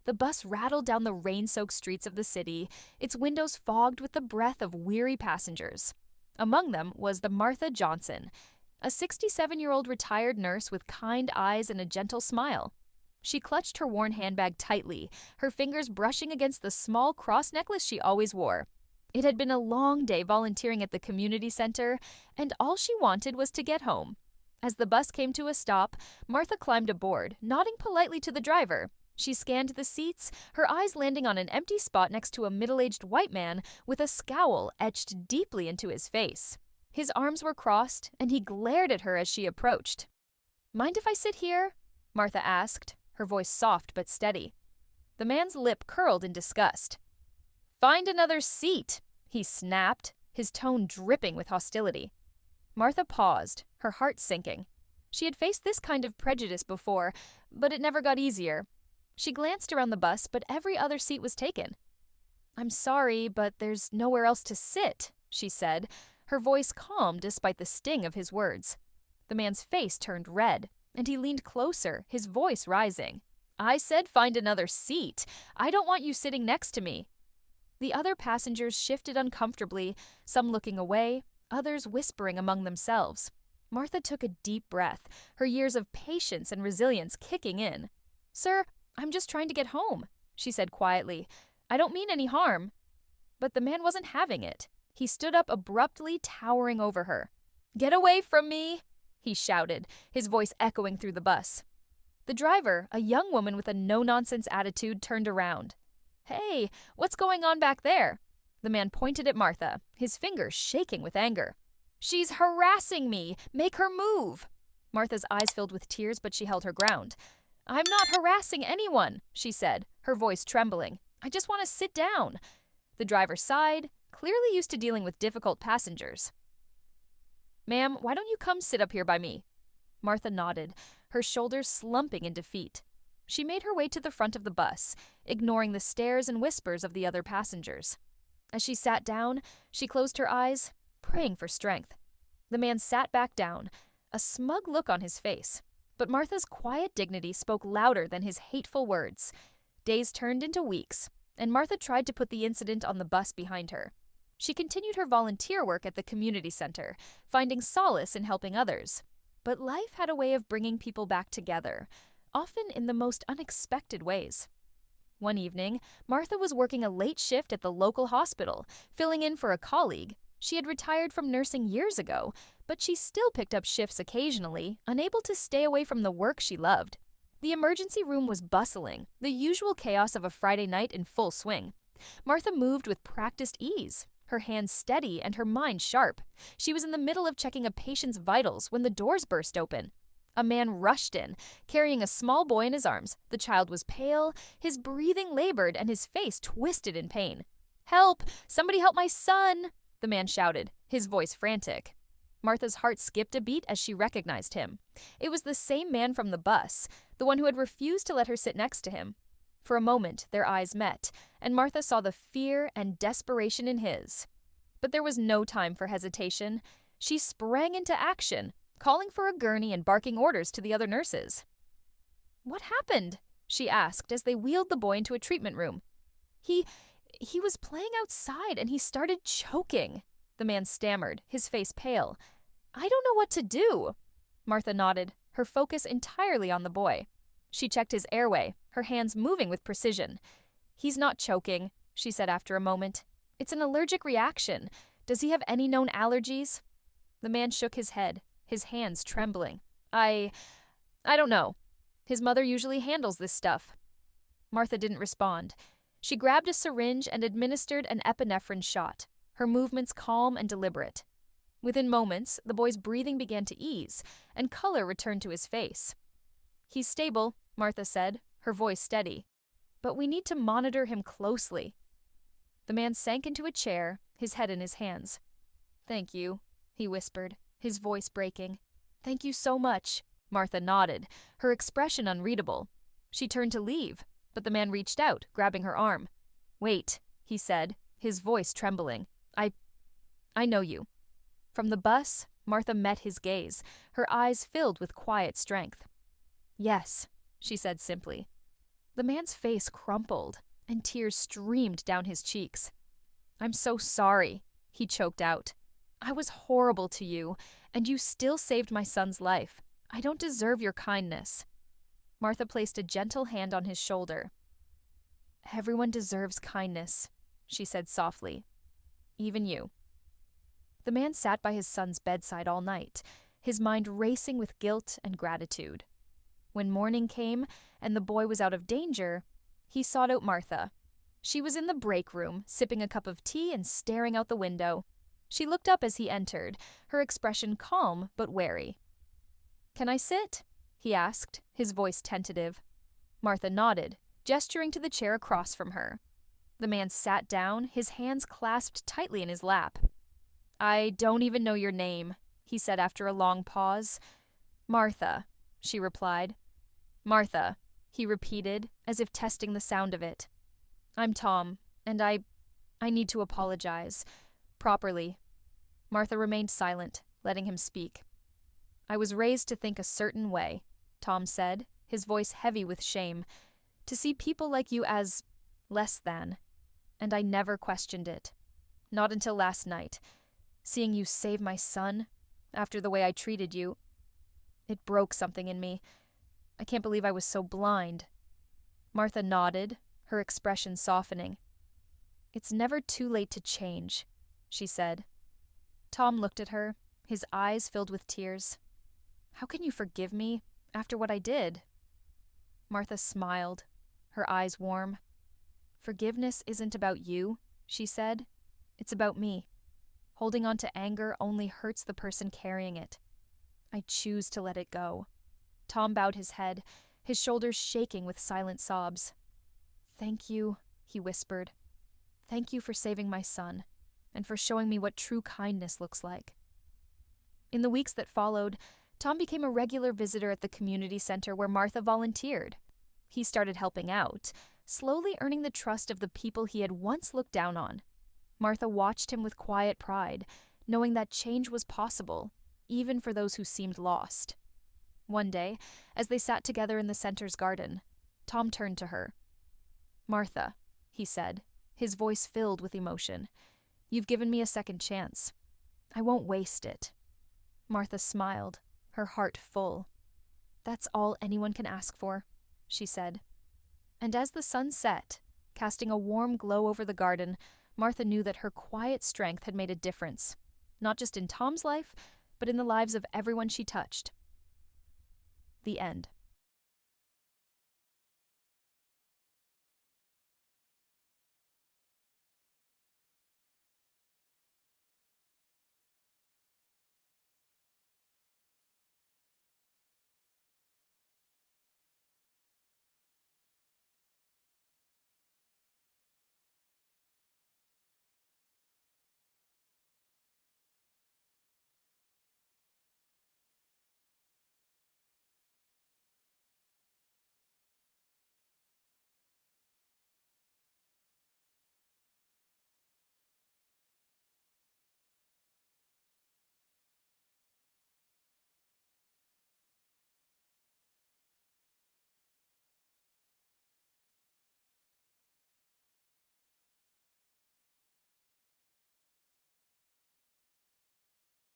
The bus rattled down the rain-soaked streets of the city, its windows fogged with the breath of weary passengers. Among them was the Martha Johnson, a 67-year-old retired nurse with kind eyes and a gentle smile. She clutched her worn handbag tightly, her fingers brushing against the small cross necklace she always wore. It had been a long day volunteering at the community center, and all she wanted was to get home. As the bus came to a stop, Martha climbed aboard, nodding politely to the driver. She scanned the seats, her eyes landing on an empty spot next to a middle-aged white man with a scowl etched deeply into his face. His arms were crossed, and he glared at her as she approached. "Mind if I sit here?" Martha asked, her voice soft but steady. The man's lip curled in disgust. "Find another seat," he snapped, his tone dripping with hostility. Martha paused, her heart sinking. She had faced this kind of prejudice before, but it never got easier. She glanced around the bus, but every other seat was taken. "I'm sorry, but there's nowhere else to sit," she said, her voice calm despite the sting of his words. The man's face turned red, and he leaned closer, his voice rising. "I said find another seat. I don't want you sitting next to me." The other passengers shifted uncomfortably, some looking away, others whispering among themselves. Martha took a deep breath, her years of patience and resilience kicking in. "Sir, I'm just trying to get home," she said quietly. "I don't mean any harm." But the man wasn't having it. He stood up abruptly, towering over her. "Get away from me!" he shouted, his voice echoing through the bus. The driver, a young woman with a no-nonsense attitude, turned around. "Hey, what's going on back there?" The man pointed at Martha, his fingers shaking with anger. "She's harassing me! Make her move!" Martha's eyes filled with tears, but she held her ground. "I'm not harassing anyone," she said, her voice trembling. "I just want to sit down." The driver sighed, clearly used to dealing with difficult passengers. "Ma'am, why don't you come sit up here by me?" Martha nodded, her shoulders slumping in defeat. She made her way to the front of the bus, ignoring the stares and whispers of the other passengers. As she sat down, she closed her eyes, praying for strength. The man sat back down, a smug look on his face. But Martha's quiet dignity spoke louder than his hateful words. Days turned into weeks, and Martha tried to put the incident on the bus behind her. She continued her volunteer work at the community center, finding solace in helping others. But life had a way of bringing people back together, often in the most unexpected ways. One evening, Martha was working a late shift at the local hospital, filling in for a colleague. She had retired from nursing years ago, but she still picked up shifts occasionally, unable to stay away from the work she loved. The emergency room was bustling, the usual chaos of a Friday night in full swing. Martha moved with practiced ease, her hands steady and her mind sharp. She was in the middle of checking a patient's vitals when the doors burst open. A man rushed in, carrying a small boy in his arms. The child was pale, his breathing labored, and his face twisted in pain. "Help! Somebody help my son!" the man shouted, his voice frantic. Martha's heart skipped a beat as she recognized him. It was the same man from the bus, the one who had refused to let her sit next to him. For a moment, their eyes met, and Martha saw the fear and desperation in his. But there was no time for hesitation. She sprang into action, calling for a gurney and barking orders to the other nurses. "What happened?" she asked as they wheeled the boy into a treatment room. He was playing outside and he started choking," the man stammered, his face pale. "I don't know what to do." Martha nodded, her focus entirely on the boy. She checked his airway, her hands moving with precision. "He's not choking," she said after a moment. "It's an allergic reaction. Does he have any known allergies?" The man shook his head, his hands trembling. I don't know. His mother usually handles this stuff." Martha didn't respond. She grabbed a syringe and administered an epinephrine shot, her movements calm and deliberate. Within moments, the boy's breathing began to ease, and color returned to his face. "He's stable," Martha said, her voice steady. "But we need to monitor him closely." The man sank into a chair, his head in his hands. "Thank you," he whispered, his voice breaking. "Thank you so much." Martha nodded, her expression unreadable. She turned to leave, but the man reached out, grabbing her arm. "Wait," he said, his voice trembling. I know you." From the bus, Martha met his gaze, her eyes filled with quiet strength. "Yes," she said simply. The man's face crumpled, and tears streamed down his cheeks. "I'm so sorry," he choked out. "I was horrible to you, and you still saved my son's life. I don't deserve your kindness." Martha placed a gentle hand on his shoulder. "Everyone deserves kindness," she said softly. "Even you." The man sat by his son's bedside all night, his mind racing with guilt and gratitude. When morning came and the boy was out of danger, he sought out Martha. She was in the break room, sipping a cup of tea and staring out the window. She looked up as he entered, her expression calm but wary. "Can I sit?" he asked, his voice tentative. Martha nodded, gesturing to the chair across from her. The man sat down, his hands clasped tightly in his lap. "I don't even know your name," he said after a long pause. "Martha," she replied. "Martha," he repeated, as if testing the sound of it. "I'm Tom, and I need to apologize. Properly." Martha remained silent, letting him speak. "I was raised to think a certain way," Tom said, his voice heavy with shame, "to see people like you as less than. And I never questioned it. Not until last night. Seeing you save my son, after the way I treated you, it broke something in me. I can't believe I was so blind." Martha nodded, her expression softening. "It's never too late to change," she said. Tom looked at her, his eyes filled with tears. "How can you forgive me after what I did?" Martha smiled, her eyes warm. "Forgiveness isn't about you," she said. "It's about me. Holding on to anger only hurts the person carrying it. I choose to let it go." Tom bowed his head, his shoulders shaking with silent sobs. "Thank you," he whispered. "Thank you for saving my son, and for showing me what true kindness looks like." In the weeks that followed, Tom became a regular visitor at the community center where Martha volunteered. He started helping out, slowly earning the trust of the people he had once looked down on. Martha watched him with quiet pride, knowing that change was possible, even for those who seemed lost. One day, as they sat together in the center's garden, Tom turned to her. "Martha," he said, his voice filled with emotion, "you've given me a second chance. I won't waste it." Martha smiled, her heart full. "That's all anyone can ask for," she said. And as the sun set, casting a warm glow over the garden, Martha knew that her quiet strength had made a difference, not just in Tom's life, but in the lives of everyone she touched. The end.